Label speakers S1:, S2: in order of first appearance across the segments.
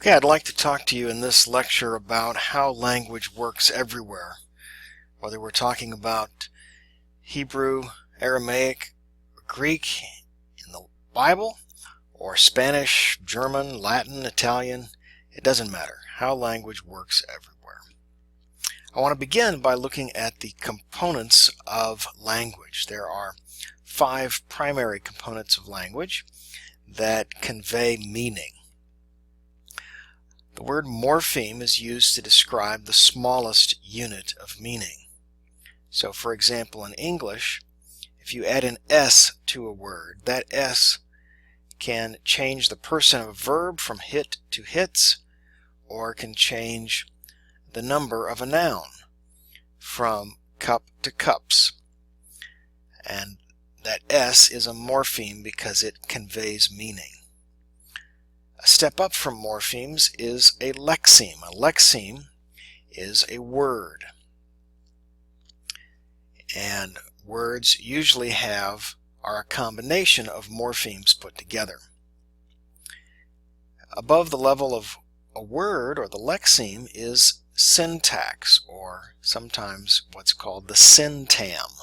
S1: Okay, I'd like to talk to you in this lecture about how language works everywhere, whether we're talking about Hebrew, Aramaic, Greek in the Bible, or Spanish, German, Latin, Italian. It doesn't matter. How language works everywhere. I want to begin by looking at the components of language. There are 5 primary components of language that convey meaning. The word morpheme is used to describe the smallest unit of meaning. So, for example, in English, if you add an S to a word, that S can change the person of a verb from hit to hits, or can change the number of a noun from cup to cups. And that S is a morpheme because it conveys meaning. A step up from morphemes is a lexeme. A lexeme is a word. And words usually are a combination of morphemes put together. Above the level of a word, or the lexeme, is syntax, or sometimes what's called the syntam.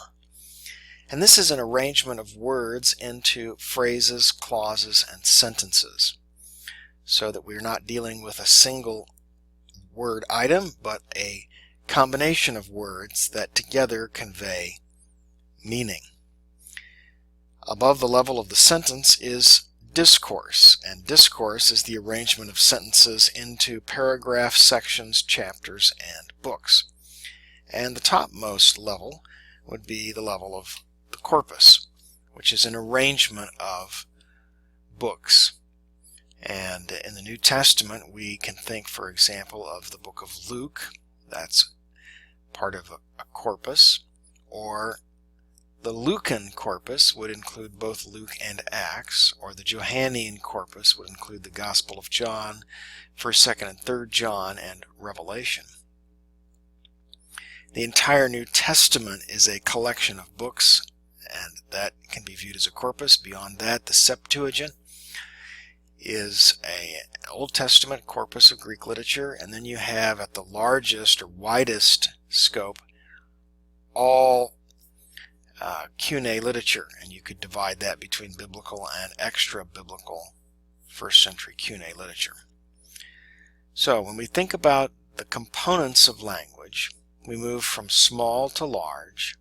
S1: And this is an arrangement of words into phrases, clauses, and sentences, so that we're not dealing with a single word item, but a combination of words that together convey meaning. Above the level of the sentence is discourse, and discourse is the arrangement of sentences into paragraphs, sections, chapters, and books. And the topmost level would be the level of the corpus, which is an arrangement of books. And in the New Testament, we can think, for example, of the book of Luke. That's part of a corpus. Or the Lucan corpus would include both Luke and Acts. Or the Johannine corpus would include the Gospel of John, 1st, 2nd, and 3rd John, and Revelation. The entire New Testament is a collection of books, and that can be viewed as a corpus. Beyond that, the Septuagint is an Old Testament corpus of Greek literature, and then you have, at the largest or widest scope, all Cuneiform literature, and you could divide that between biblical and extra-biblical 1st century Cuneiform literature. So when we think about the components of language, we move from small to large,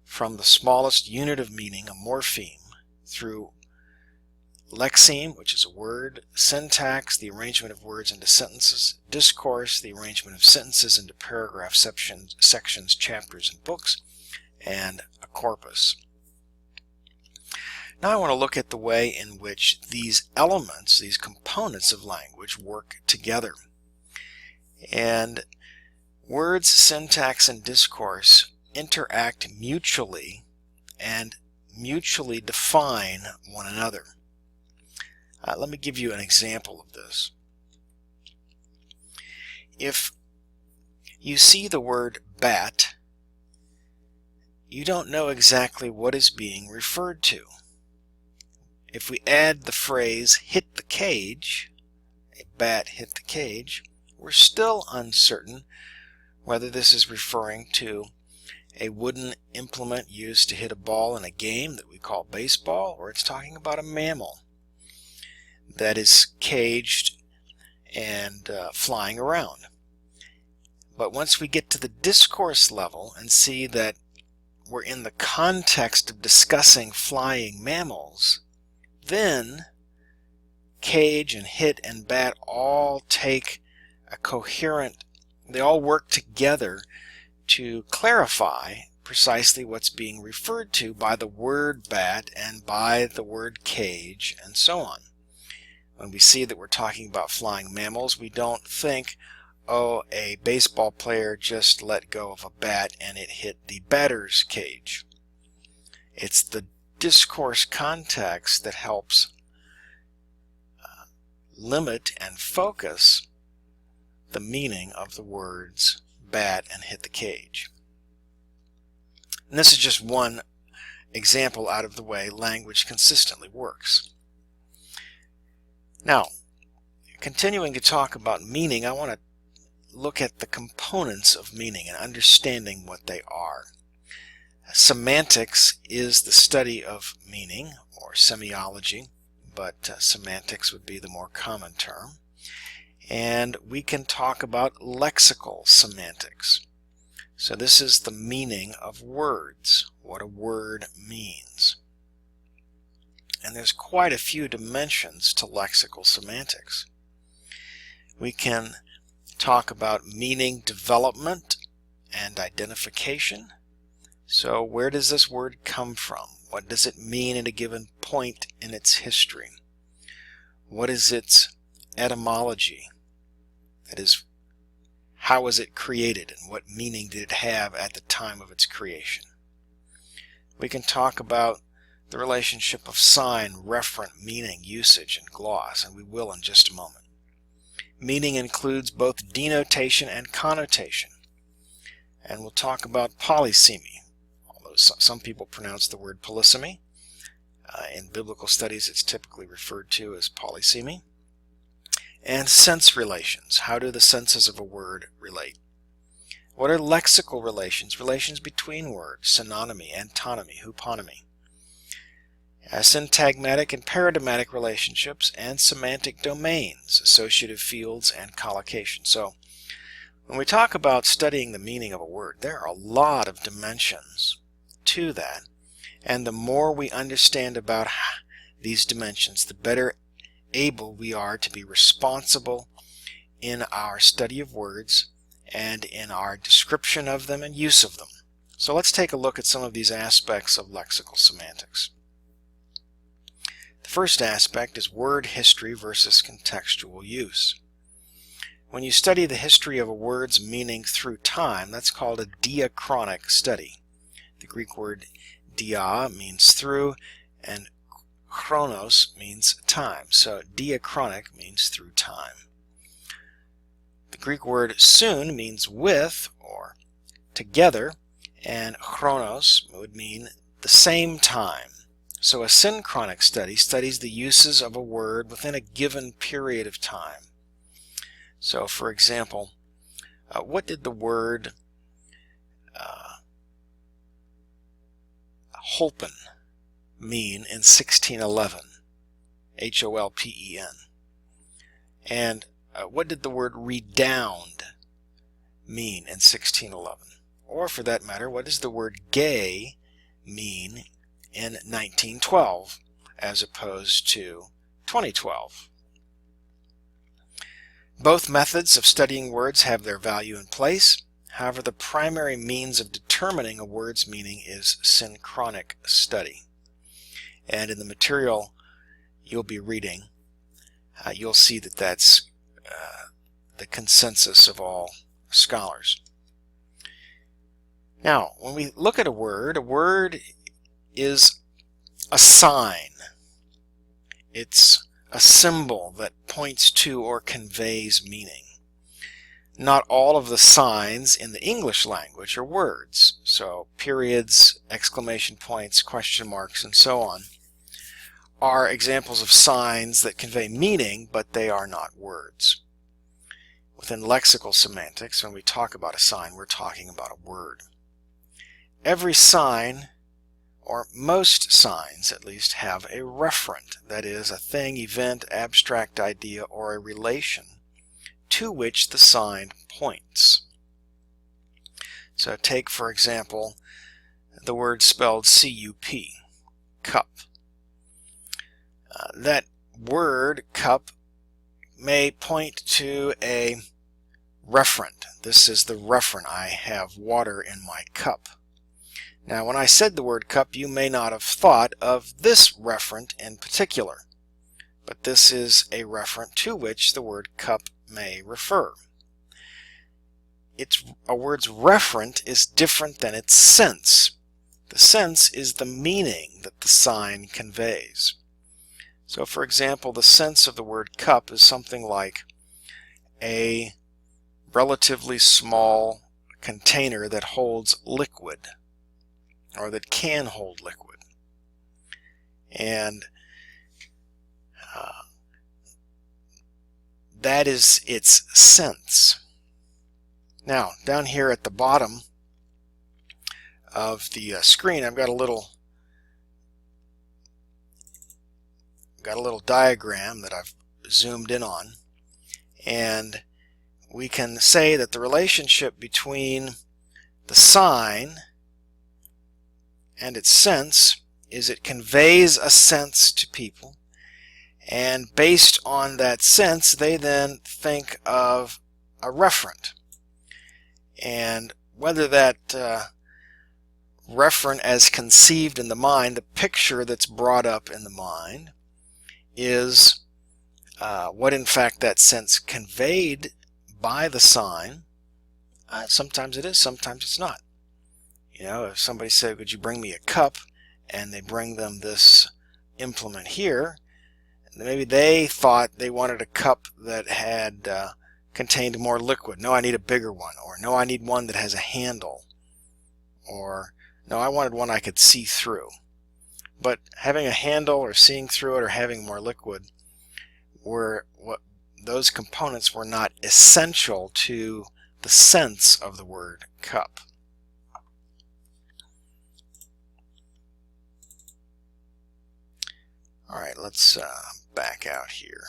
S1: from the smallest unit of meaning, a morpheme, through lexeme, which is a word, syntax, the arrangement of words into sentences, discourse, the arrangement of sentences into paragraphs, sections, chapters, and books, and a corpus. Now I want to look at the way in which these elements, these components of language, work together. And words, syntax, and discourse interact mutually and mutually define one another. Let me give you an example of this. If you see the word bat, you don't know exactly what is being referred to. If we add the phrase hit the cage, a bat hit the cage, we're still uncertain whether this is referring to a wooden implement used to hit a ball in a game that we call baseball, or it's talking about a mammal that is caged and flying around. But once we get to the discourse level and see that we're in the context of discussing flying mammals, then cage and hit and bat all take a coherent, they all work together to clarify precisely what's being referred to by the word bat and by the word cage and so on. When we see that we're talking about flying mammals, we don't think, oh, a baseball player just let go of a bat and it hit the batter's cage. It's the discourse context that helps limit and focus the meaning of the words bat and hit the cage. And this is just one example out of the way language consistently works. Now, Continuing to talk about meaning, I want to look at the components of meaning and understanding what they are. Semantics is the study of meaning, or semiology, but semantics would be the more common term. And we can talk about lexical semantics. So this is the meaning of words, what a word means. And there's quite a few dimensions to lexical semantics. We can talk about meaning development and identification. So where does this word come from? What does it mean at a given point in its history? What is its etymology? That is, how was it created and what meaning did it have at the time of its creation? We can talk about the relationship of sign, referent, meaning, usage, and gloss, and we will in just a moment. Meaning includes both denotation and connotation. And we'll talk about polysemy, although some people pronounce the word polysemy. In biblical studies it's typically referred to as polysemy. And sense relations. How do the senses of a word relate? What are lexical relations? Relations between words, synonymy, antonymy, huponymy. Syntagmatic and paradigmatic relationships and semantic domains, associative fields, and collocation. So when we talk about studying the meaning of a word, there are a lot of dimensions to that. And the more we understand about these dimensions, the better able we are to be responsible in our study of words and in our description of them and use of them. So let's take a look at some of these aspects of lexical semantics. The first aspect is word history versus contextual use. When you study the history of a word's meaning through time, that's called a diachronic study. The Greek word dia means through, and chronos means time. So diachronic means through time. The Greek word soon means with or together, and chronos would mean the same time. So a synchronic study studies the uses of a word within a given period of time. So for example, what did the word holpen mean in 1611? H-O-L-P-E-N. And what did the word redound mean in 1611? Or for that matter, what does the word gay mean in 1912 as opposed to 2012? Both methods of studying words have their value and place. However, the primary means of determining a word's meaning is synchronic study. And in the material you'll be reading, you'll see that that's the consensus of all scholars. Now, when we look at a word is a sign. It's a symbol that points to or conveys meaning. Not all of the signs in the English language are words. So periods, exclamation points, question marks, and so on are examples of signs that convey meaning, but they are not words. Within lexical semantics, when we talk about a sign, we're talking about a word. Every sign, or most signs at least, have a referent, that is, a thing, event, abstract idea, or a relation to which the sign points. So take, for example, the word spelled C-U-P, cup. That word, cup, may point to a referent. This is the referent. I have water in my cup. Now, when I said the word cup, you may not have thought of this referent in particular, but this is a referent to which the word cup may refer. A word's referent is different than its sense. The sense is the meaning that the sign conveys. So, for example, the sense of the word cup is something like a relatively small container that holds liquid, or that can hold liquid. And that is its sense. Now, down here at the bottom of the screen, I've got a little diagram that I've zoomed in on, and we can say that the relationship between the sign and its sense is it conveys a sense to people, and based on that sense they then think of a referent. And whether that referent as conceived in the mind, the picture that's brought up in the mind, is what in fact that sense conveyed by the sign. Sometimes it is, sometimes it's not. You know, if somebody said, "Would you bring me a cup?" and they bring them this implement here, maybe they thought they wanted a cup that had contained more liquid. No, I need a bigger one. Or no, I need one that has a handle. Or no, I wanted one I could see through. But having a handle or seeing through it or having more liquid those components were not essential to the sense of the word cup. Alright, let's back out here.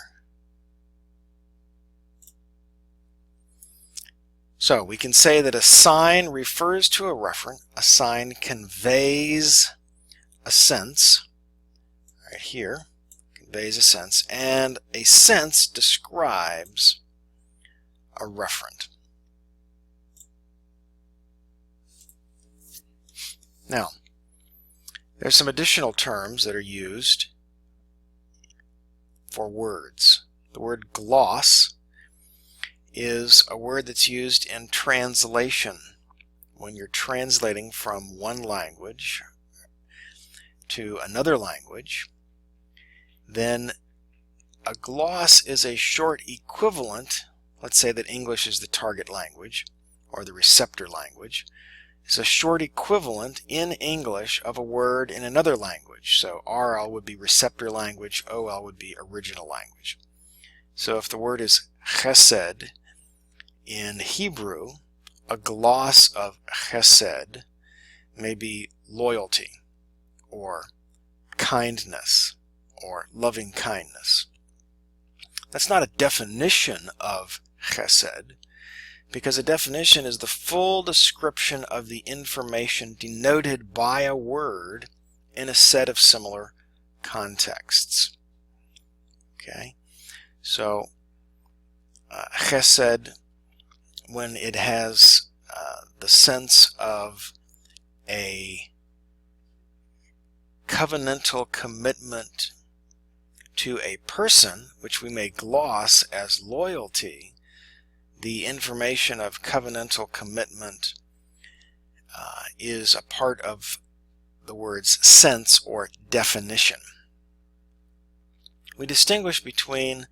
S1: So we can say that a sign refers to a referent. A sign conveys a sense, right here, conveys a sense, and a sense describes a referent. Now, there's some additional terms that are used for words. The word gloss is a word that's used in translation. When you're translating from one language to another language, then a gloss is a short equivalent. Let's say that English is the target language or the receptor language. It's a short equivalent in English of a word in another language. So RL would be receptor language, OL would be original language. So if the word is chesed in Hebrew, a gloss of chesed may be loyalty or kindness or loving kindness. That's not a definition of chesed, because a definition is the full description of the information denoted by a word in a set of similar contexts. Okay, so chesed, when it has the sense of a covenantal commitment to a person, which we may gloss as loyalty, the information of covenantal commitment is a part of the word's sense or definition. We distinguish between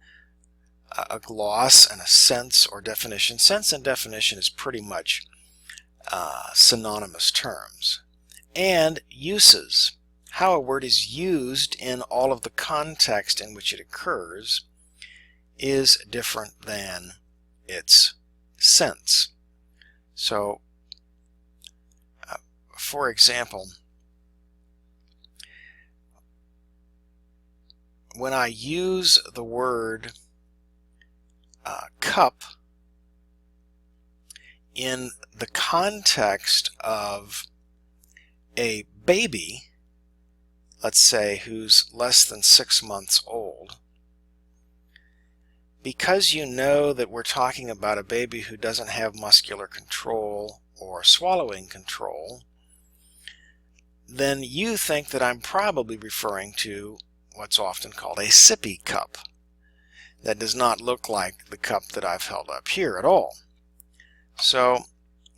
S1: a gloss and a sense or definition. Sense and definition is pretty much synonymous terms. And uses, how a word is used in all of the context in which it occurs, is different than its sense. So, for example, when I use the word cup in the context of a baby, let's say, who's less than 6 months old, because you know that we're talking about a baby who doesn't have muscular control or swallowing control, then you think that I'm probably referring to what's often called a sippy cup. That does not look like the cup that I've held up here at all. So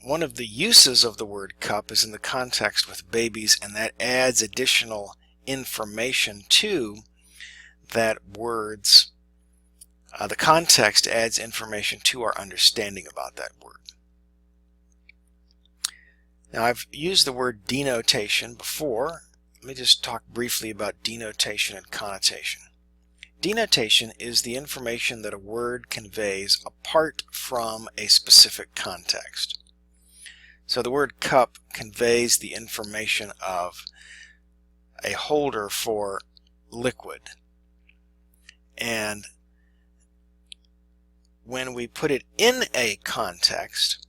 S1: one of the uses of the word cup is in the context with babies, and that adds additional information to that word's the context adds information to our understanding about that word. Now, I've used the word denotation before. Let me just talk briefly about denotation and connotation. denotation is the information that a word conveys apart from a specific context. So the word cup conveys the information of a holder for liquid. And when we put it in a context,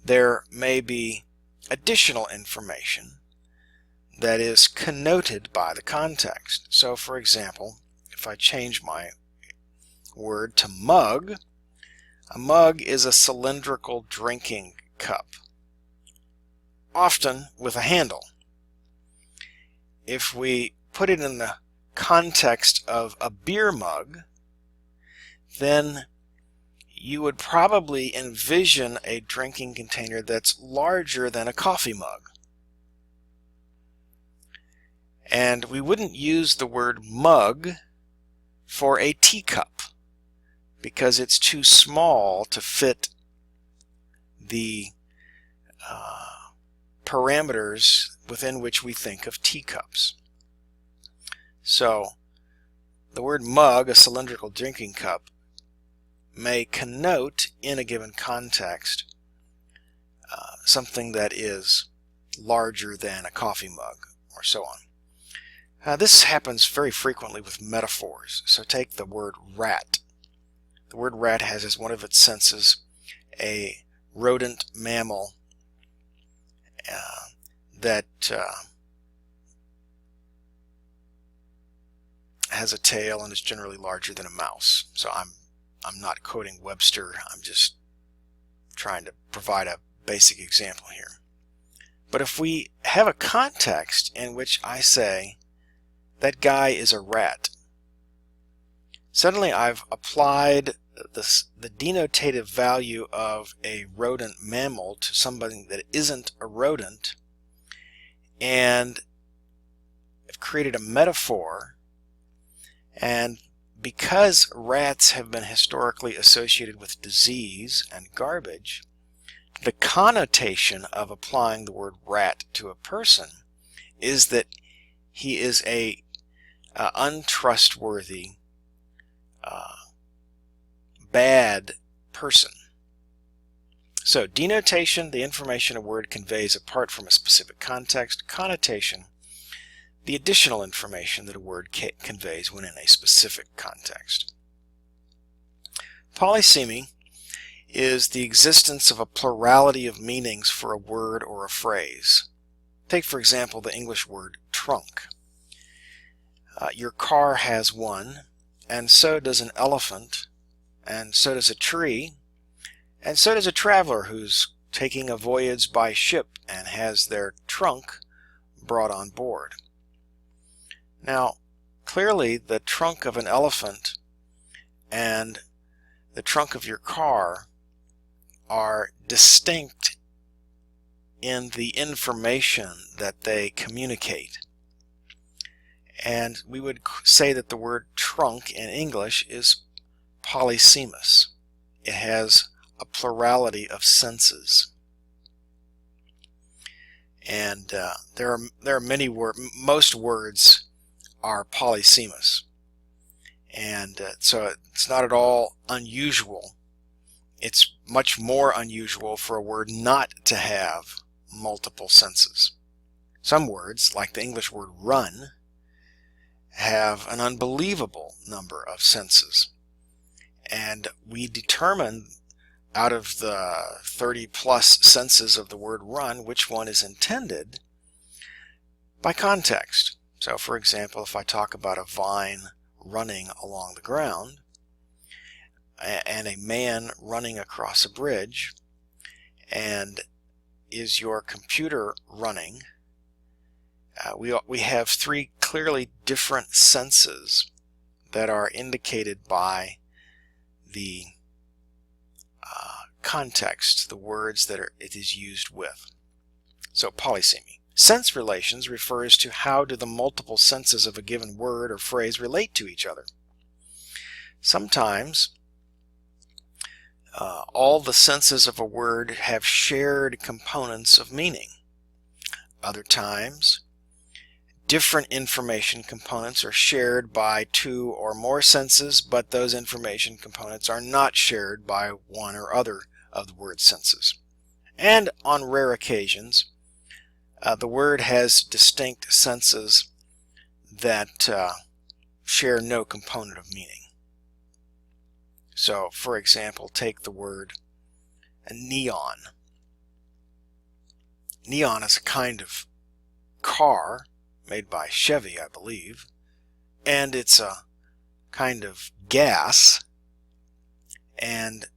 S1: there may be additional information that is connoted by the context. So for example, if I change my word to mug, a mug is a cylindrical drinking cup, often with a handle. If we put it in the context of a beer mug, then you would probably envision a drinking container that's larger than a coffee mug. And we wouldn't use the word mug for a teacup because it's too small to fit the parameters within which we think of teacups. So the word mug, a cylindrical drinking cup, may connote in a given context something that is larger than a coffee mug, or so on. This happens very frequently with metaphors. So take the word rat. The word rat has as one of its senses a rodent mammal that has a tail and is generally larger than a mouse. So I'm not quoting Webster, I'm just trying to provide a basic example here. But if we have a context in which I say, that guy is a rat, suddenly I've applied the denotative value of a rodent mammal to somebody that isn't a rodent, and I've created a metaphor. And because rats have been historically associated with disease and garbage, the connotation of applying the word rat to a person is that he is a untrustworthy, bad person. So denotation, the information a word conveys apart from a specific context. Connotation, the additional information that a word conveys when in a specific context. Polysemy is the existence of a plurality of meanings for a word or a phrase. Take, for example, the English word trunk. Your car has one, and so does an elephant, and so does a tree, and so does a traveler who's taking a voyage by ship and has their trunk brought on board. Now, clearly the trunk of an elephant and the trunk of your car are distinct in the information that they communicate. And we would say that the word trunk in English is polysemous. It has a plurality of senses. And there are many words, most words are polysemous. And so it's not at all unusual. It's much more unusual for a word not to have multiple senses. Some words, like the English word run, have an unbelievable number of senses. And we determine out of the 30 plus senses of the word run which one is intended by context. So for example, if I talk about a vine running along the ground and a man running across a bridge, and is your computer running, we have three clearly different senses that are indicated by the context, the words that it is used with. So polysemy. Sense relations refers to how do the multiple senses of a given word or phrase relate to each other. Sometimes all the senses of a word have shared components of meaning. Other times different information components are shared by two or more senses, but those information components are not shared by one or other of the word senses. And on rare occasions, the word has distinct senses that share no component of meaning. So, for example, take the word neon. Neon is a kind of car made by Chevy, I believe, and it's a kind of gas, and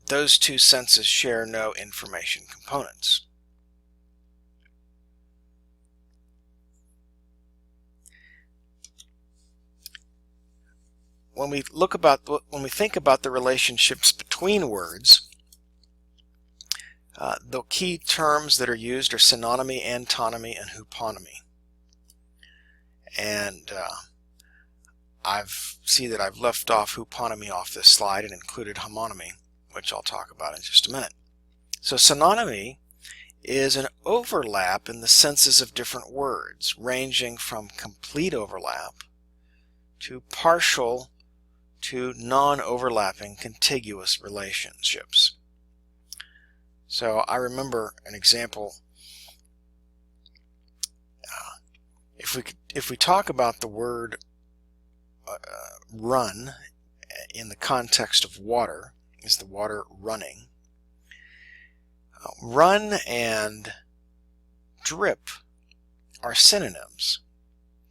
S1: those two senses share no information components. When we think about the relationships between words, the key terms that are used are synonymy, antonymy, and huponymy. And see that I've left off huponymy off this slide and included homonymy, which I'll talk about in just a minute. So synonymy is an overlap in the senses of different words, ranging from complete overlap to partial to non-overlapping contiguous relationships. So I remember an example. If we talk about the word run in the context of water, is the water running? Run and drip are synonyms.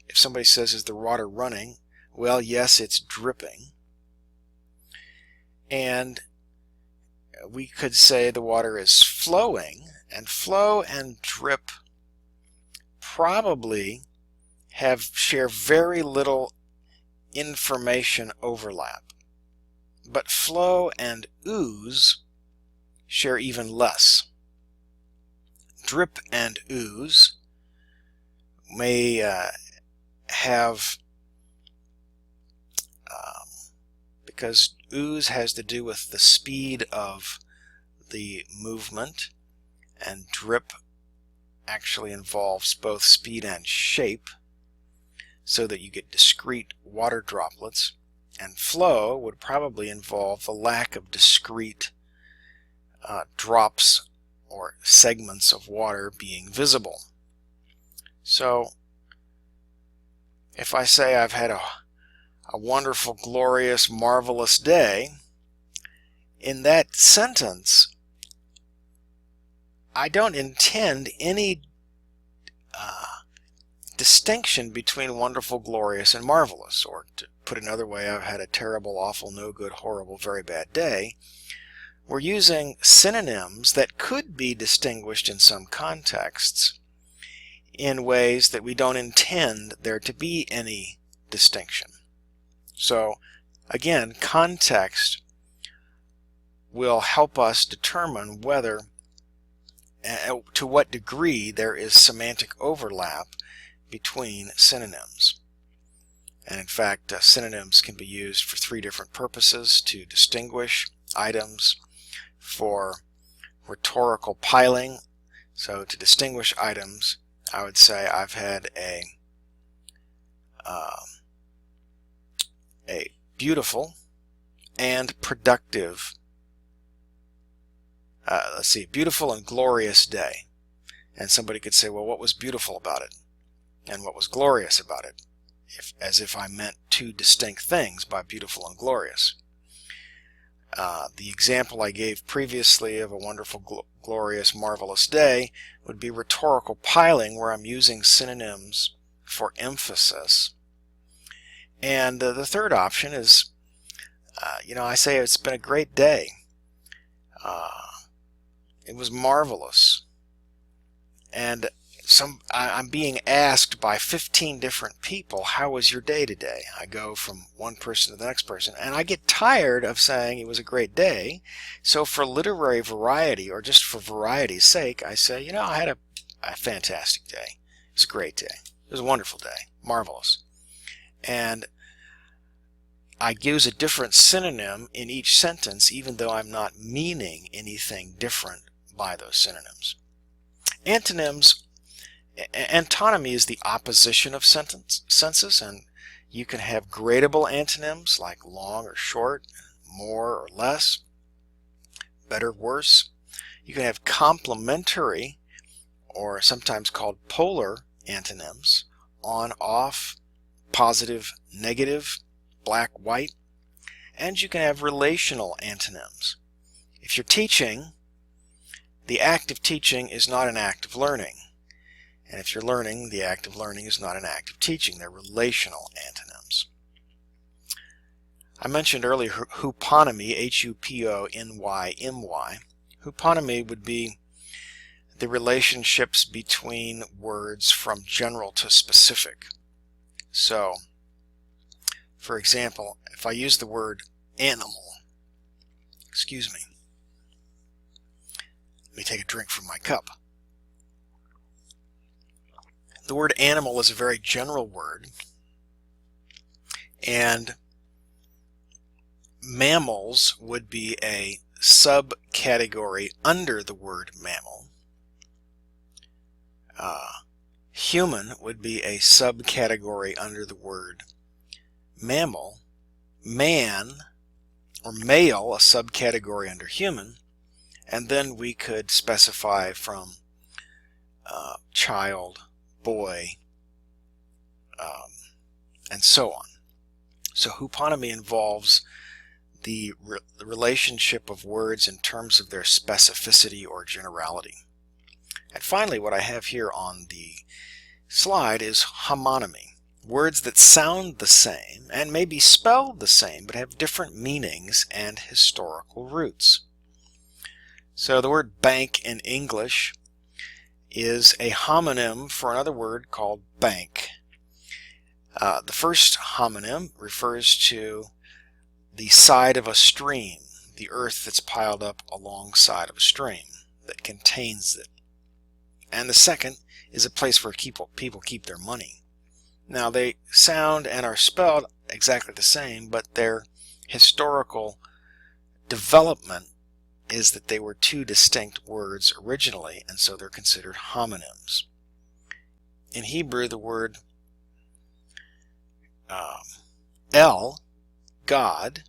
S1: If somebody says, is the water running? Well, yes, it's dripping. And we could say the water is flowing, and flow and drip probably share very little information overlap. But flow and ooze share even less. Drip and ooze may have, because ooze has to do with the speed of the movement, and drip actually involves both speed and shape, so that you get discrete water droplets, and flow would probably involve the lack of discrete drops or segments of water being visible. So if I say I've had a wonderful, glorious, marvelous day, in that sentence I don't intend any distinction between wonderful, glorious, and marvelous. Or to put another way, I've had a terrible, awful, no good, horrible, very bad day. We're using synonyms that could be distinguished in some contexts in ways that we don't intend there to be any distinction. So again, context will help us determine whether, to what degree, there is semantic overlap between synonyms. And in fact, synonyms can be used for three different purposes: to distinguish items, for rhetorical piling. So to distinguish items, I would say I've had a beautiful and productive, beautiful and glorious day. And somebody could say, well, what was beautiful about it? And what was glorious about it? As if I meant two distinct things by beautiful and glorious. The example I gave previously of a wonderful, glorious, marvelous day would be rhetorical piling, where I'm using synonyms for emphasis. And the third option is, I say it's been a great day. It was marvelous. And I'm being asked by 15 different people, how was your day today? I go from one person to the next person, and I get tired of saying it was a great day. So for literary variety, or just for variety's sake, I say, I had a fantastic day. It was a great day. It was a wonderful day. Marvelous. And I use a different synonym in each sentence, even though I'm not meaning anything different by those synonyms. Antonyms Antonymy is the opposition of senses, and you can have gradable antonyms like long or short, more or less, better, worse. You can have complementary, or sometimes called polar antonyms, on, off, positive, negative, black, white. And you can have relational antonyms. If you're teaching, the act of teaching is not an act of learning. And if you're learning, the act of learning is not an act of teaching. They're relational antonyms. I mentioned earlier huponymy, H-U-P-O-N-Y-M-Y. Huponymy would be the relationships between words from general to specific. So, for example, if I use the word animal, excuse me, let me take a drink from my cup. The word animal is a very general word, and mammals would be a subcategory under the word mammal. Human would be a subcategory under the word mammal. Man or male, a subcategory under human, and then we could specify from child, boy, and so on. So huponymy involves the relationship of words in terms of their specificity or generality. And finally, what I have here on the slide is homonymy. Words that sound the same and may be spelled the same but have different meanings and historical roots. So the word bank in English is a homonym for another word called bank. The first homonym refers to the side of a stream, the earth that's piled up alongside of a stream that contains it. And the second is a place where people keep their money. Now they sound and are spelled exactly the same, but their historical development is that they were two distinct words originally, and so they're considered homonyms. In Hebrew, the word El, God,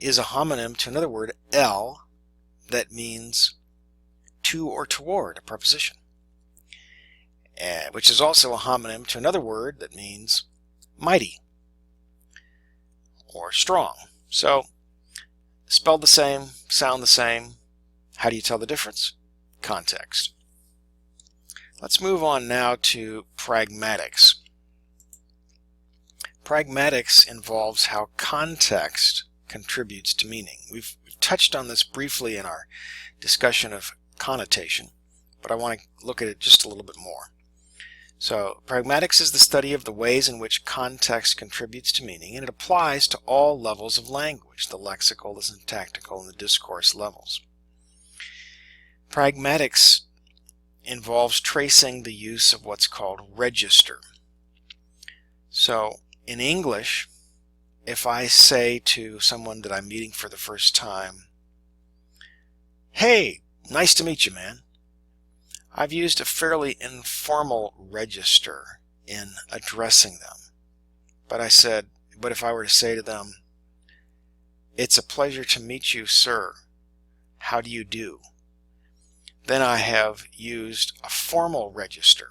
S1: is a homonym to another word, El, that means to or toward, a preposition, which is also a homonym to another word that means mighty or strong. So, spelled the same, sound the same. How do you tell the difference? Context. Let's move on now to pragmatics. Pragmatics involves how context contributes to meaning. We've touched on this briefly in our discussion of connotation, but I want to look at it just a little bit more. So, pragmatics is the study of the ways in which context contributes to meaning, and it applies to all levels of language, the lexical, the syntactical, and the discourse levels. Pragmatics involves tracing the use of what's called register. So, in English, if I say to someone that I'm meeting for the first time, "Hey, nice to meet you, man," I've used a fairly informal register in addressing them. But if I were to say to them, "It's a pleasure to meet you, sir. How do you do?" then I have used a formal register.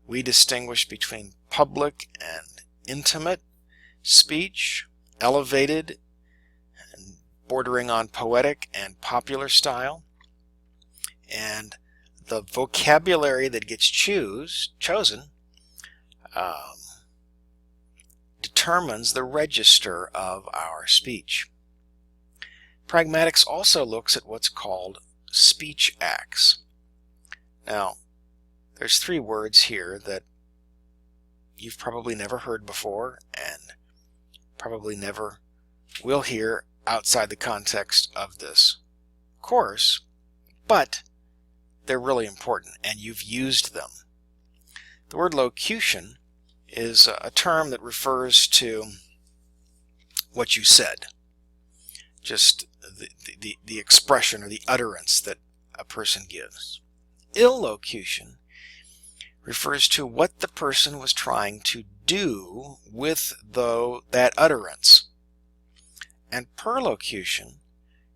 S1: We distinguish between public and intimate speech, elevated and bordering on poetic and popular style, and the vocabulary that gets chosen determines the register of our speech. Pragmatics also looks at what's called speech acts. Now, there's three words here that you've probably never heard before and probably never will hear outside the context of this course, but they're really important and you've used them. The word locution is a term that refers to what you said, just the expression or the utterance that a person gives. Illocution refers to what the person was trying to do with that utterance. And perlocution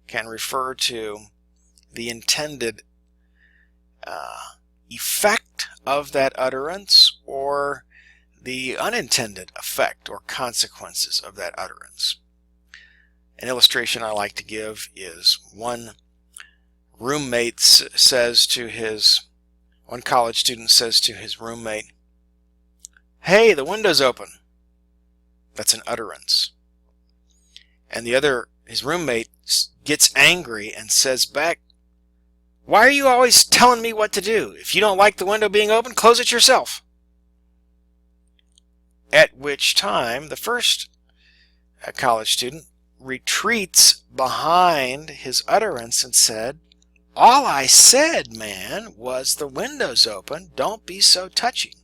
S1: can refer to the intended effect of that utterance or the unintended effect or consequences of that utterance. An illustration I like to give is one college student says to his roommate, "Hey, the window's open." That's an utterance. And his roommate gets angry and says back, "Why are you always telling me what to do? If you don't like the window being open, close it yourself." At which time the first college student retreats behind his utterance and said, "All I said, man, was the window's open. Don't be so touchy."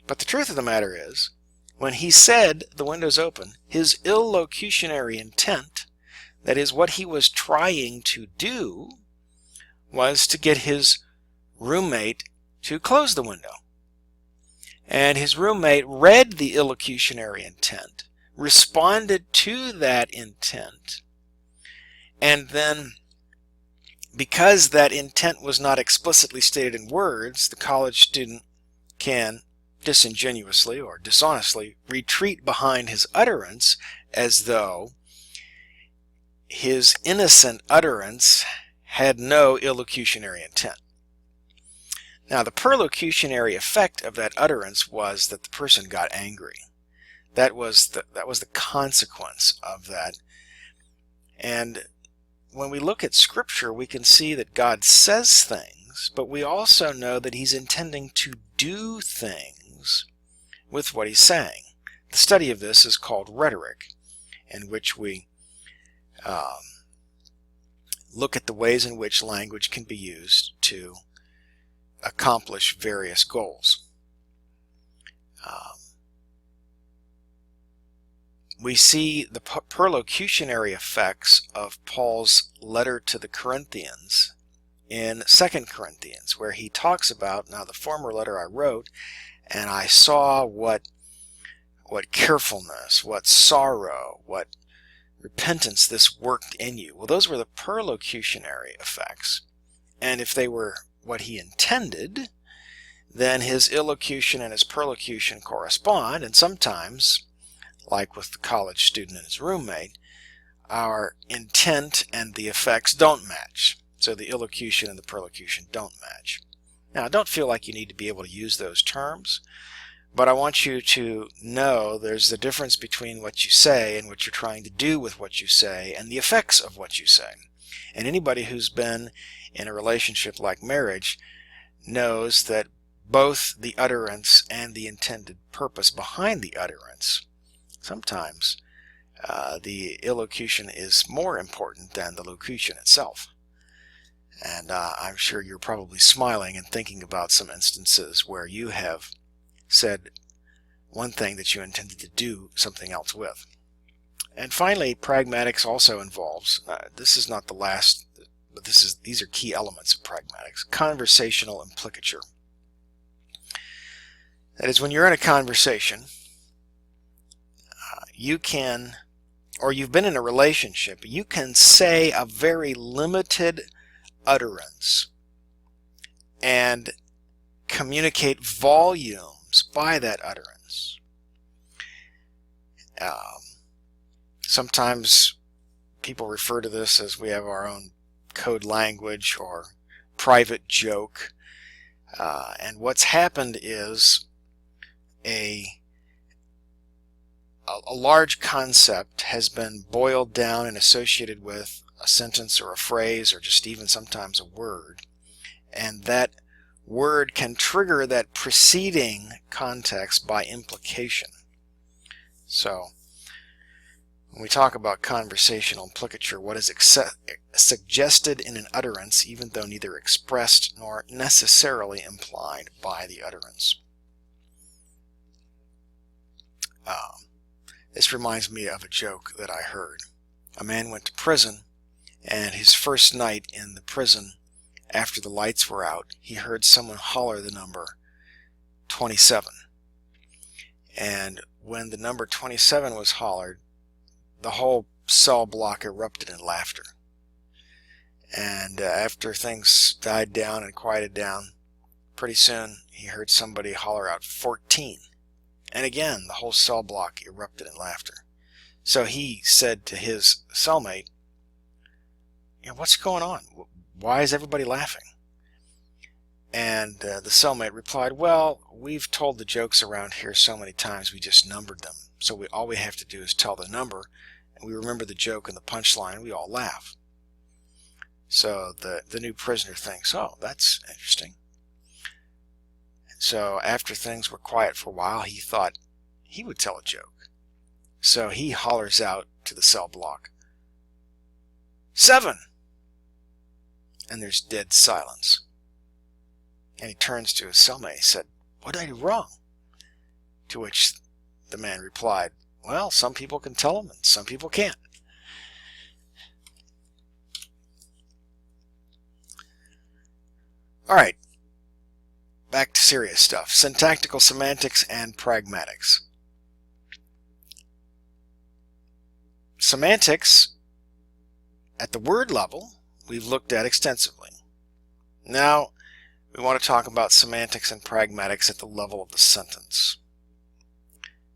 S1: But the truth of the matter is, when he said the window's open, his illocutionary intent, that is, what he was trying to do, was to get his roommate to close the window. And his roommate read the illocutionary intent, responded to that intent, and then, because that intent was not explicitly stated in words, the college student can disingenuously or dishonestly retreat behind his utterance as though his innocent utterance had no illocutionary intent. Now, the perlocutionary effect of that utterance was that the person got angry. That was the consequence of that. And when we look at Scripture, we can see that God says things, but we also know that He's intending to do things with what He's saying. The study of this is called rhetoric, in which we look at the ways in which language can be used to accomplish various goals. We see the perlocutionary effects of Paul's letter to the Corinthians in 2 Corinthians, where he talks about, "Now the former letter I wrote, and I saw what carefulness, what sorrow, what repentance this worked in you." Well, those were the perlocutionary effects. And if they were what he intended, then his illocution and his perlocution correspond, and sometimes, like with the college student and his roommate, our intent and the effects don't match. So the illocution and the perlocution don't match. Now, I don't feel like you need to be able to use those terms, but I want you to know there's the difference between what you say and what you're trying to do with what you say and the effects of what you say. And anybody who's been in a relationship like marriage knows that both the utterance and the intended purpose behind the utterance, sometimes the illocution is more important than the locution itself. And I'm sure you're probably smiling and thinking about some instances where you have said one thing that you intended to do something else with. And finally, pragmatics also involves, this is not the last, but these are key elements of pragmatics, conversational implicature. That is, when you're in a conversation, you can, or you've been in a relationship, you can say a very limited utterance and communicate volumes by that utterance. Sometimes people refer to this as we have our own code language or private joke. And what's happened is a large concept has been boiled down and associated with a sentence or a phrase or just even sometimes a word. And that word can trigger that preceding context by implication. So, when we talk about conversational implicature, what is suggested in an utterance, even though neither expressed nor necessarily implied by the utterance. This reminds me of a joke that I heard. A man went to prison, And his first night in the prison, after the lights were out, he heard someone holler the number 27. And when the number 27 was hollered, the whole cell block erupted in laughter. And after things died down and quieted down, pretty soon he heard somebody holler out 14. And again, the whole cell block erupted in laughter. So he said to his cellmate, "What's going on? Why is everybody laughing?" And the cellmate replied, "Well, we've told the jokes around here so many times we just numbered them. So all we have to do is tell the number, and we remember the joke and the punchline, and we all laugh." So the new prisoner thinks, "Oh, that's interesting." So after things were quiet for a while, he thought he would tell a joke. So he hollers out to the cell block, 7! And there's dead silence. And he turns to his cellmate and said, "What did I do wrong?" To which the man replied, "Well, some people can tell them and some people can't." Alright, back to serious stuff. Syntactical semantics and pragmatics. Semantics, at the word level, we've looked at extensively. Now, we want to talk about semantics and pragmatics at the level of the sentence.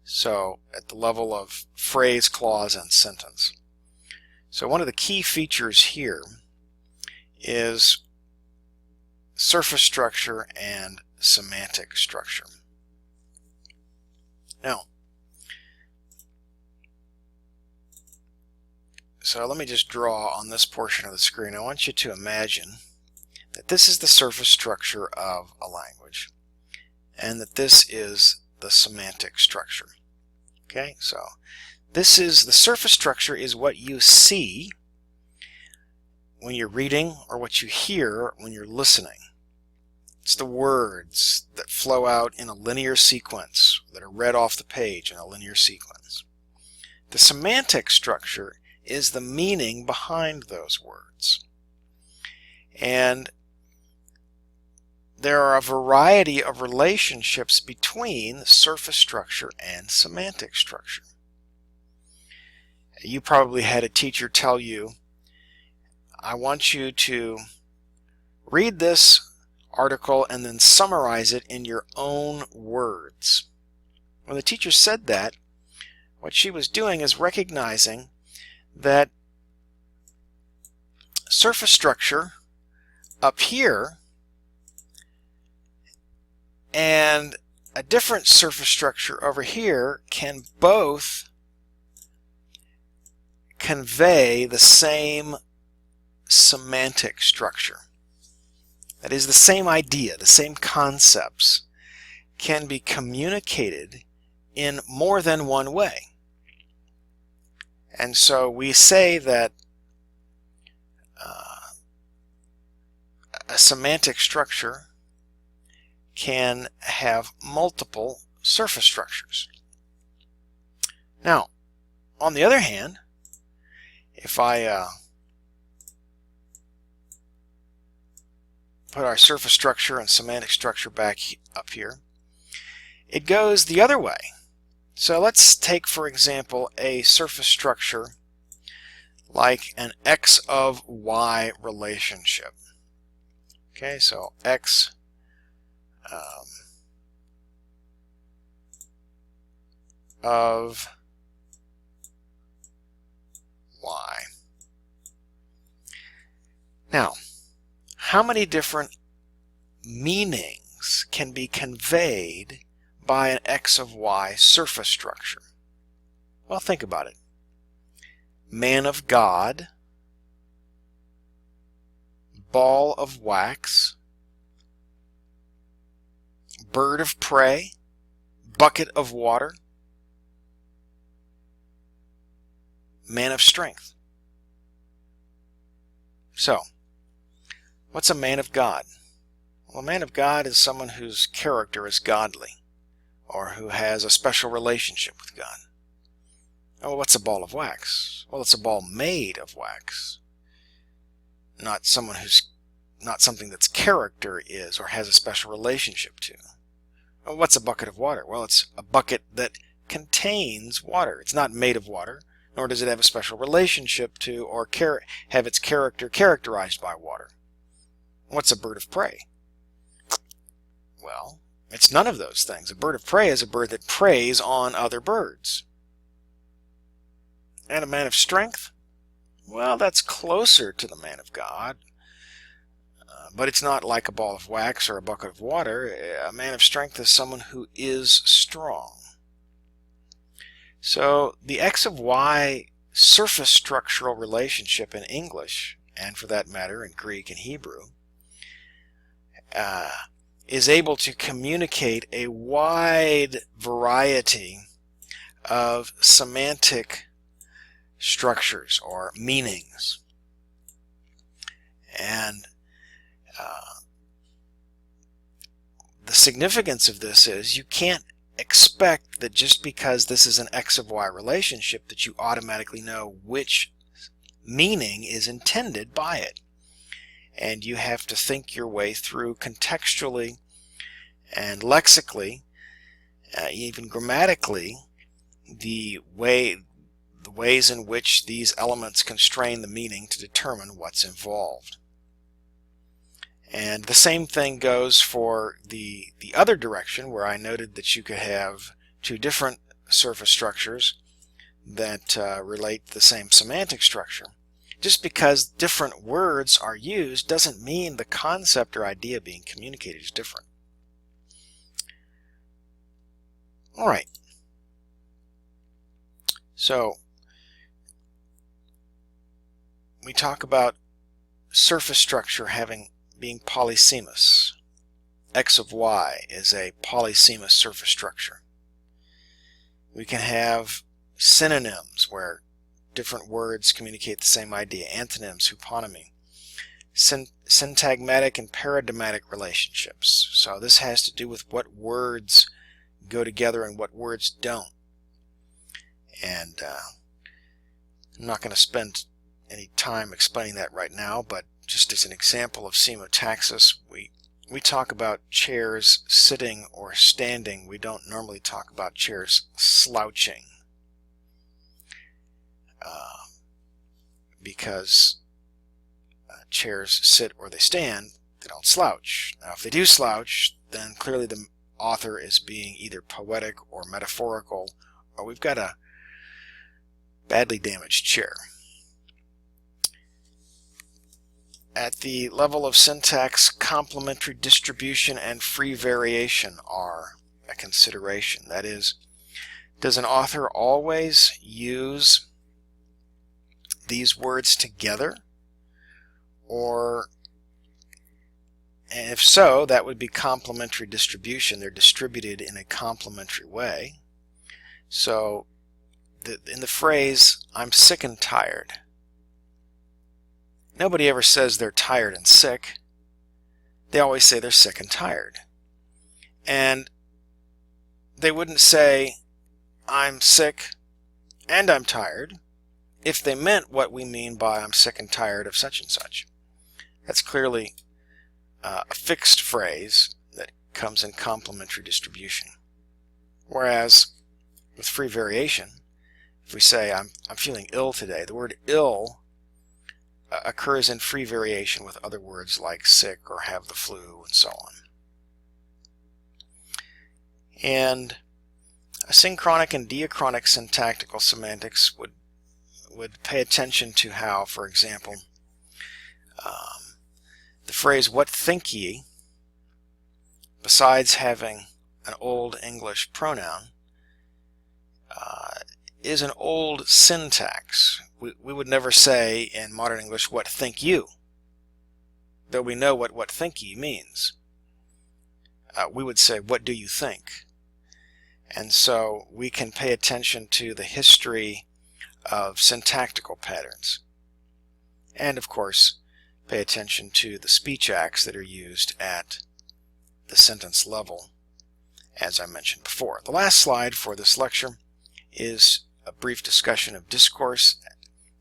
S1: So, at the level of phrase, clause, and sentence. So one of the key features here is surface structure and semantic structure. Now, so let me just draw on this portion of the screen. I want you to imagine that this is the surface structure of a language, and that this is the semantic structure. Okay, so this is the surface structure is what you see when you're reading or what you hear when you're listening. It's the words that flow out in a linear sequence, that are read off the page in a linear sequence. The semantic structure is the meaning behind those words. And there are a variety of relationships between surface structure and semantic structure. You probably had a teacher tell you, "I want you to read this article and then summarize it in your own words." When the teacher said that, what she was doing is recognizing that surface structure up here and a different surface structure over here can both convey the same semantic structure. That is, the same idea, the same concepts can be communicated in more than one way. And so we say that a semantic structure can have multiple surface structures. Now, on the other hand, if I put our surface structure and semantic structure back up here, it goes the other way. So let's take, for example, a surface structure like an X of Y relationship. Okay, so X of Y. Now, how many different meanings can be conveyed by an X of Y surface structure? Well, think about it. Man of God, ball of wax, bird of prey, bucket of water, man of strength. So, what's a man of God? Well, a man of God is someone whose character is godly, or who has a special relationship with God. Oh, what's a ball of wax? Well, it's a ball made of wax. not someone who's not something that's character is or has a special relationship to. Well, what's a bucket of water? Well, it's a bucket that contains water. It's not made of water, nor does it have a special relationship to or have its character characterized by water. What's a bird of prey? Well, it's none of those things. A bird of prey is a bird that preys on other birds. And a man of strength? Well, that's closer to the man of God. But it's not like a ball of wax or a bucket of water. A man of strength is someone who is strong. So the X of Y surface structural relationship in English, and for that matter in Greek and Hebrew, is able to communicate a wide variety of semantic structures or meanings. And the significance of this is you can't expect that just because this is an X of Y relationship that you automatically know which meaning is intended by it. And you have to think your way through contextually and lexically, even grammatically, the ways in which these elements constrain the meaning to determine what's involved. And the same thing goes for the other direction, where I noted that you could have two different surface structures that relate to the same semantic structure. Just because different words are used doesn't mean the concept or idea being communicated is different. Alright, so we talk about surface structure being polysemous. X of Y is a polysemous surface structure. We can have synonyms where different words communicate the same idea. Antonyms, huponymy. Syntagmatic and paradigmatic relationships. So this has to do with what words go together and what words don't. And I'm not going to spend any time explaining that right now, but just as an example of semotaxis, we talk about chairs sitting or standing. We don't normally talk about chairs slouching, because chairs sit or they stand, they don't slouch. Now if they do slouch, then clearly the author is being either poetic or metaphorical, or we've got a badly damaged chair. At the level of syntax, complementary distribution and free variation are a consideration. That is, does an author always use these words together? Or, and if so, that would be complementary distribution. They're distributed in a complementary way. So, in the phrase, I'm sick and tired, nobody ever says they're tired and sick. They always say they're sick and tired. And they wouldn't say, I'm sick and I'm tired, if they meant what we mean by I'm sick and tired of such and such. That's clearly a fixed phrase that comes in complementary distribution. Whereas with free variation, if we say I'm feeling ill today, the word ill occurs in free variation with other words like sick or have the flu and so on. And asynchronic and diachronic syntactical semantics would pay attention to how, for example, the phrase what think ye, besides having an old English pronoun, is an old syntax. We would never say in modern English, what think you? Though we know what think ye means. We would say, what do you think? And so we can pay attention to the history of syntactical patterns. And of course, pay attention to the speech acts that are used at the sentence level, as I mentioned before. The last slide for this lecture is a brief discussion of discourse.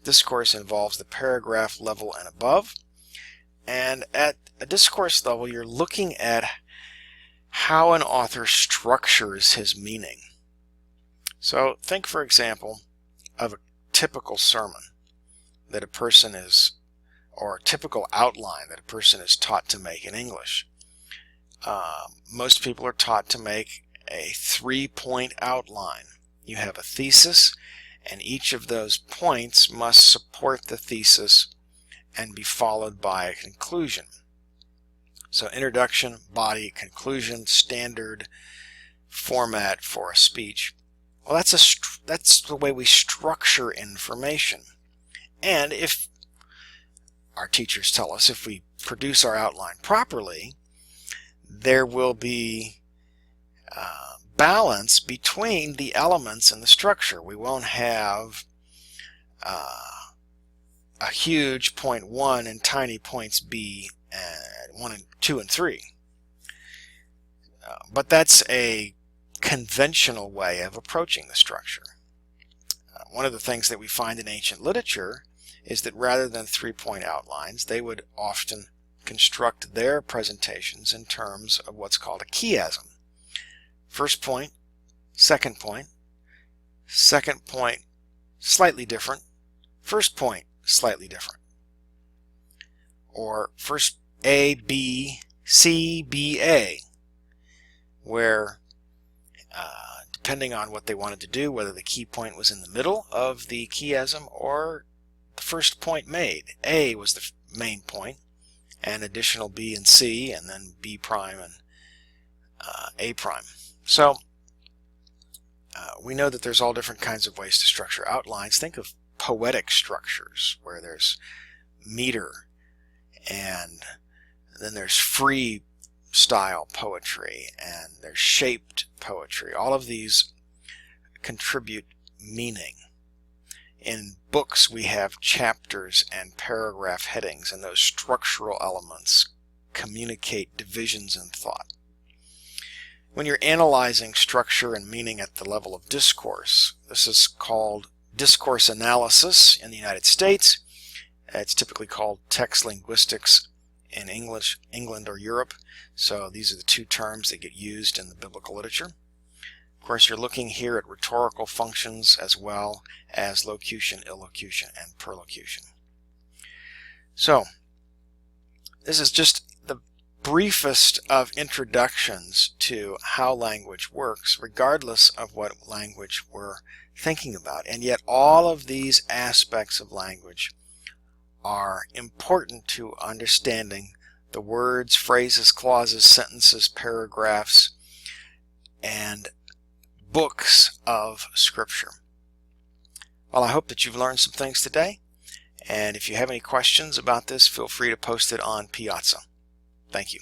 S1: Discourse involves the paragraph level and above. And at a discourse level, you're looking at how an author structures his meaning. So think, for example, of a typical sermon that a person is, or a typical outline that a person is taught to make in English. Most people are taught to make a 3-point outline. You have a thesis, and each of those points must support the thesis and be followed by a conclusion. So introduction, body, conclusion, standard format for a speech. Well, that's the way we structure information. And if our teachers tell us, if we produce our outline properly, there will be balance between the elements in the structure. We won't have a huge point 1 and tiny points B and 1 and 2 and 3. But that's a conventional way of approaching the structure. One of the things that we find in ancient literature is that rather than 3-point outlines, they would often construct their presentations in terms of what's called a chiasm. First point, second point, slightly different, first point, slightly different. Or first A, B, C, B, A, where depending on what they wanted to do, whether the key point was in the middle of the chiasm or the first point made, A was the main point, and additional B and C, and then B prime and A prime. So we know that there's all different kinds of ways to structure outlines. Think of poetic structures where there's meter, and then there's free style poetry, and there's shaped poetry. All of these contribute meaning. In books we have chapters and paragraph headings, and those structural elements communicate divisions in thought. When you're analyzing structure and meaning at the level of discourse, this is called discourse analysis in the United States. It's typically called text linguistics in England or Europe. So these are the two terms that get used in the biblical literature. Of course, you're looking here at rhetorical functions as well as locution, illocution, and perlocution. So this is just the briefest of introductions to how language works, regardless of what language we're thinking about. And yet all of these aspects of language are important to understanding the words, phrases, clauses, sentences, paragraphs, and books of Scripture. Well, I hope that you've learned some things today, and if you have any questions about this, feel free to post it on Piazza. Thank you.